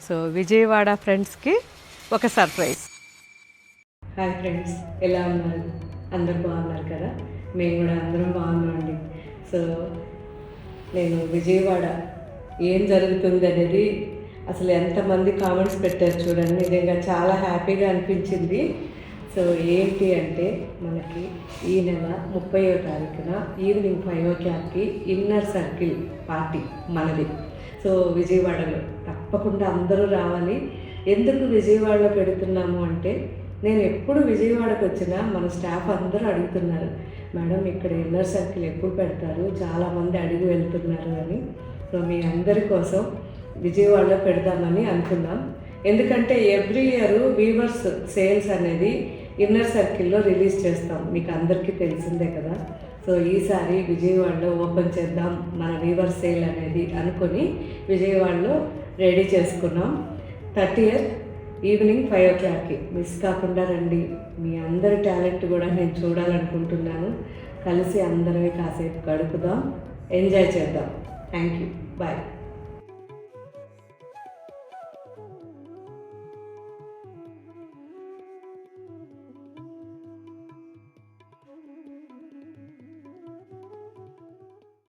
So Vijayawada ఫ్రెండ్స్కి ఒక surprise. Hi friends, ఎలా ఉన్నారు? అందరు బాగున్నారు కదా? మేము కూడా అందరం బాగున్నామండి. సో నేను విజయవాడ ఏం జరుగుతుంది అనేది అసలు ఎంతమంది కామెంట్స్ పెట్టారు చూడండి, నిజంగా చాలా హ్యాపీగా అనిపించింది. సో ఏంటి అంటే మనకి ఈ నెల 30వ తారీఖున ఈవినింగ్ 5 o'clockకి ఇన్నర్ సర్కిల్ పార్టీ మనది. సో విజయవాడలో తప్పకుండా అందరూ రావాలి. ఎందుకు విజయవాడలో పెడుతున్నాము అంటే, నేను ఎప్పుడు విజయవాడకు వచ్చినా మన స్టాఫ్ అందరూ అడుగుతున్నారు, మేడం ఇక్కడ ఇన్నర్ సర్కిల్ ఎప్పుడు పెడతారు, చాలామంది అడిగి వెళ్తున్నారు అని. సో మీ అందరి కోసం విజయవాడలో పెడదామని అనుకున్నాం. ఎందుకంటే ఎవ్రీ ఇయర్ వీవర్స్ సేల్స్ అనేది ఇన్నర్ సర్కిల్లో రిలీజ్ చేస్తాం, మీకు అందరికీ తెలిసిందే కదా. సో ఈసారి విజయవాడలో ఓపెన్ చేద్దాం మన వీవర్స్ సేల్ అనేది అనుకొని విజయవాడలో రెడీ చేసుకున్నాం. 30th ఈవినింగ్ 5 o'clockకి మిస్ కాకుండా రండి. మీ అందరి టాలెంట్ కూడా నేను చూడాలనుకుంటున్నాను. కలిసి అందరం కాసేపు గడుపుదాం, ఎంజాయ్ చేద్దాం. Thank you, bye.